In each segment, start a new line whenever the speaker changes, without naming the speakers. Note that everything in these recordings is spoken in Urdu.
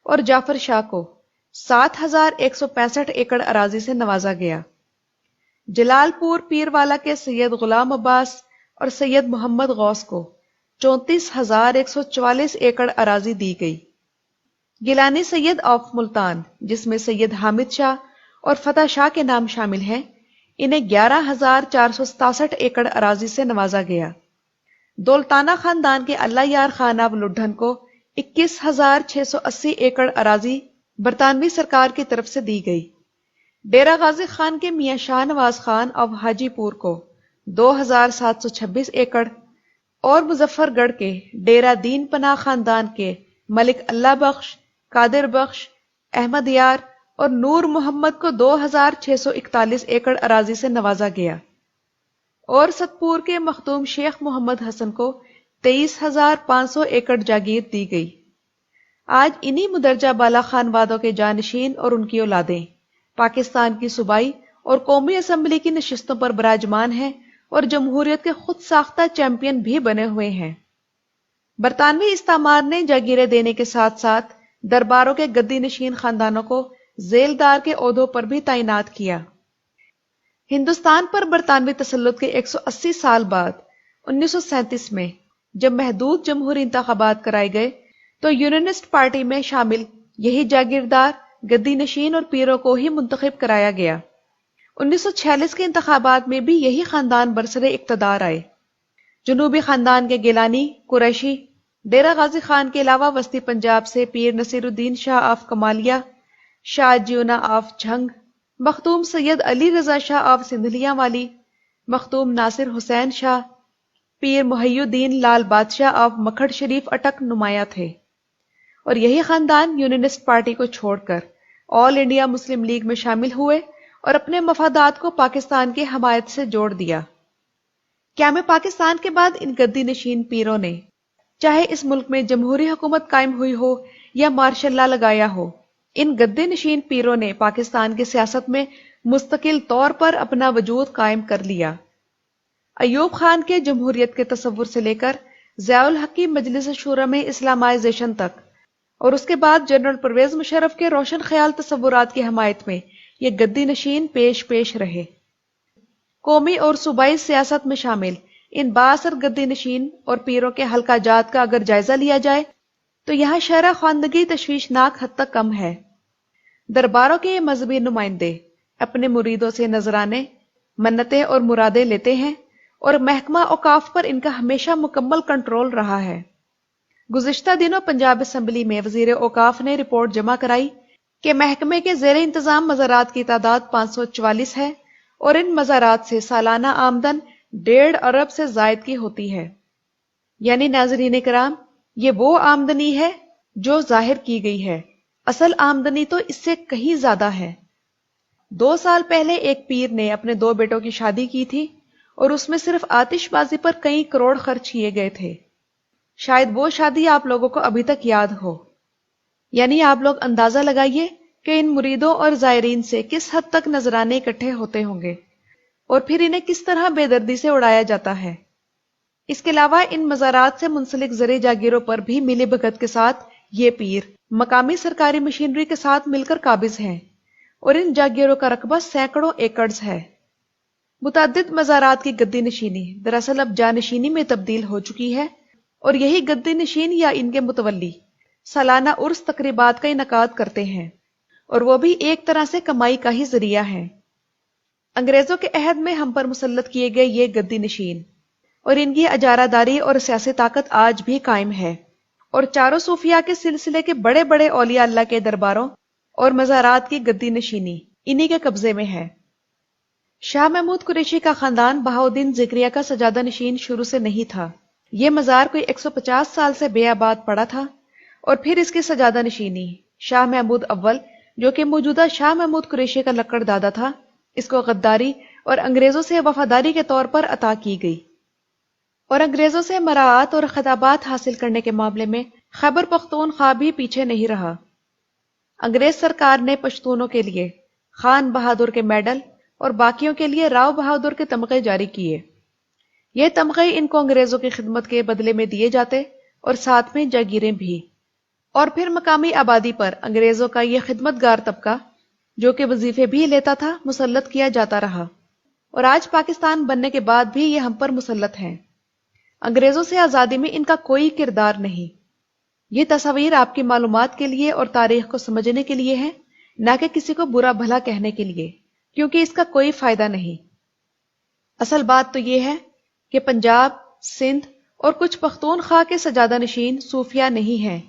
اور جعفر شاہ کو 7,165 ایکڑ اراضی سے نوازا گیا۔ جلال پور پیر والا کے سید غلام عباس اور سید محمد غوث کو 34,144 ایکڑ اراضی دی گئی۔ گیلانی سید آف ملتان، جس میں سید حامد شاہ اور فتح شاہ کے نام شامل ہیں، انہیں 11,467 ایکڑ اراضی سے نوازا گیا۔ دولتانہ خاندان کے اللہ یار خان آف لڈھن کو 21,680 ایکڑ اراضی برطانوی سرکار کی طرف سے دی گئی۔ ڈیرہ غازی خان کے میاں شاہ نواز خان آف حاجی پور کو 2,726 ایکڑ اور مظفر گڑھ کے ڈیرہ دین پناہ خاندان کے ملک اللہ بخش، قادر بخش، احمد یار اور نور محمد کو 2,641 ایکڑ اراضی سے نوازا گیا، اور ستپور کے مختوم شیخ محمد حسن کو 23,500 ایکڑ جاگیر دی گئی۔ آج انہی مدرجہ بالا خانوادوں کے جانشین اور ان کی اولادیں پاکستان کی صوبائی اور قومی اسمبلی کی نشستوں پر براجمان ہیں اور جمہوریت کے خود ساختہ چیمپئن بھی بنے ہوئے ہیں۔ برطانوی استعمار نے جاگیریں دینے کے ساتھ ساتھ درباروں کے گدی نشین خاندانوں کو ذیلدار کے عہدوں پر بھی تعینات کیا۔ ہندوستان پر برطانوی تسلط کے 180 سال بعد 1937 میں جب محدود جمہوری انتخابات کرائے گئے تو یونینسٹ پارٹی میں شامل یہی جاگیردار، گدی نشین اور پیروں کو ہی منتخب کرایا گیا۔ 1946 کے انتخابات میں بھی یہی خاندان برسر اقتدار آئے۔ جنوبی خاندان کے گیلانی، قریشی، ڈیرہ غازی خان کے علاوہ وسطی پنجاب سے Pir Naseeruddin Shah of Kamalia, Shah Jeewana of Jhang, Makhdoom Syed Ali Raza Shah of Sandhilianwali, Makhdoom ناصر حسین شاہ، پیر محی الدین لال بادشاہ آف مکھڑ شریف اٹک نمایاں تھے، اور یہی خاندان یونینسٹ پارٹی کو چھوڑ کر آل انڈیا مسلم لیگ میں شامل ہوئے اور اپنے مفادات کو پاکستان کی حمایت سے جوڑ دیا۔ قیام پاکستان کے بعد ان گدی نشین پیروں نے چاہے اس ملک میں جمہوری حکومت قائم ہوئی ہو یا مارشل لا لگایا ہو، ان گدی نشین پیروں نے پاکستان کی سیاست میں مستقل طور پر اپنا وجود قائم کر لیا۔ ایوب خان کے جمہوریت کے تصور سے لے کر ضیاء الحق کی مجلس شورا میں اسلامائزیشن تک، اور اس کے بعد جنرل پرویز مشرف کے روشن خیال تصورات کی حمایت میں یہ گدی نشین پیش رہے۔ قومی اور صوبائی سیاست میں شامل ان بااثر گدی نشین اور پیروں کے حلقہ جات کا اگر جائزہ لیا جائے تو یہاں شرح خواندگی تشویشناک حد تک کم ہے۔ درباروں کے یہ مذہبی نمائندے اپنے مریدوں سے نذرانے، منتیں اور مرادیں لیتے ہیں، اور محکمہ اوقاف پر ان کا ہمیشہ مکمل کنٹرول رہا ہے۔ گزشتہ دنوں پنجاب اسمبلی میں وزیر اوقاف نے رپورٹ جمع کرائی کہ محکمے کے زیر انتظام مزارات کی تعداد 544 ہے، اور ان مزارات سے سالانہ آمدن 1.5 ارب سے زائد کی ہوتی ہے۔ یعنی ناظرین کرام، یہ وہ آمدنی ہے جو ظاہر کی گئی ہے، اصل آمدنی تو اس سے کہیں زیادہ ہے۔ 2 سال پہلے ایک پیر نے اپنے 2 بیٹوں کی شادی کی تھی، اور اس میں صرف آتش بازی پر کئی کروڑ خرچ کیے گئے تھے۔ شاید وہ شادی آپ لوگوں کو ابھی تک یاد ہو۔ یعنی آپ لوگ اندازہ لگائیے کہ ان مریدوں اور زائرین سے کس حد تک نذرانے اکٹھے ہوتے ہوں گے، اور پھر انہیں کس طرح بے دردی سے اڑایا جاتا ہے۔ اس کے علاوہ ان مزارات سے منسلک زرعی جاگیروں پر بھی ملی بھگت کے ساتھ یہ پیر مقامی سرکاری مشینری کے ساتھ مل کر قابض ہیں، اور ان جاگیروں کا رقبہ سینکڑوں ایکڑز ہے۔ متعدد مزارات کی گدی نشینی دراصل اب جانشینی میں تبدیل ہو چکی ہے، اور یہی گدی نشین یا ان کے متولی سالانہ عرس تقریبات کا انعقاد کرتے ہیں، اور وہ بھی ایک طرح سے کمائی کا ہی ذریعہ ہے۔ انگریزوں کے عہد میں ہم پر مسلط کیے گئے یہ گدی نشین اور ان کی اجارہ داری اور سیاسی طاقت آج بھی قائم ہے، اور چاروں صوفیاء کے سلسلے کے بڑے بڑے اولیاء اللہ کے درباروں اور مزارات کی گدی نشینی انہی کے قبضے میں ہے۔ شاہ محمود قریشی کا خاندان بہاؤالدین ذکریہ کا سجادہ نشین شروع سے نہیں تھا۔ یہ مزار کوئی 150 سال سے بے آباد پڑا تھا، اور پھر اس کی سجادہ نشینی شاہ محمود اول، جو کہ موجودہ شاہ محمود قریشی کا لقب دادا تھا، اس کو غداری اور انگریزوں سے وفاداری کے طور پر عطا کی گئی، اور انگریزوں سے مراعات اور خطابات حاصل کرنے کے معاملے میں خیبر پختونخوا بھی پیچھے نہیں رہا۔ انگریز سرکار نے پشتونوں کے لیے خان بہادر کے میڈل اور باقیوں کے لیے راؤ بہادر کے تمغے جاری کیے۔ یہ تمغے ان کو انگریزوں کی خدمت کے بدلے میں دیے جاتے، اور ساتھ میں جاگیریں بھی، اور پھر مقامی آبادی پر انگریزوں کا یہ خدمتگار طبقہ جو کہ وظیفے بھی لیتا تھا مسلط کیا جاتا رہا، اور آج پاکستان بننے کے بعد بھی یہ ہم پر مسلط ہیں۔ انگریزوں سے آزادی میں ان کا کوئی کردار نہیں۔ یہ تصاویر آپ کی معلومات کے لیے اور تاریخ کو سمجھنے کے لیے ہیں، نہ کہ کسی کو برا بھلا کہنے کے لیے، کیونکہ اس کا کوئی فائدہ نہیں۔ اصل بات تو یہ ہے کہ پنجاب، سندھ اور کچھ پختونخوا کے سجادہ نشین صوفیہ نہیں ہیں،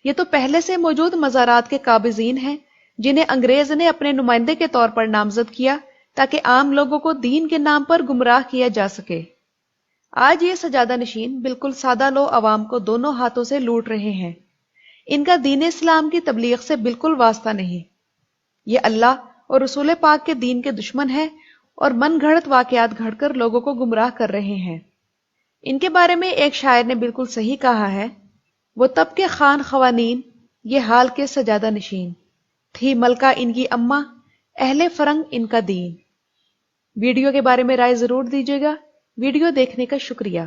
یہ تو پہلے سے موجود مزارات کے قابضین ہیں جنہیں انگریز نے اپنے نمائندے کے طور پر نامزد کیا تاکہ عام لوگوں کو دین کے نام پر گمراہ کیا جا سکے۔ آج یہ سجادہ نشین بالکل سادہ لو عوام کو دونوں ہاتھوں سے لوٹ رہے ہیں۔ ان کا دین اسلام کی تبلیغ سے بالکل واسطہ نہیں۔ یہ اللہ اور رسول پاک کے دین کے دشمن ہیں اور من گھڑت واقعات گھڑ کر لوگوں کو گمراہ کر رہے ہیں۔ ان کے بارے میں ایک شاعر نے بالکل صحیح کہا ہے، وہ تب کے خان خوانین، یہ حال کے سجادہ نشین، تھی ملکہ ان کی اماں، اہل فرنگ ان کا دین۔ ویڈیو کے بارے میں رائے ضرور دیجیے گا۔ ویڈیو دیکھنے کا شکریہ۔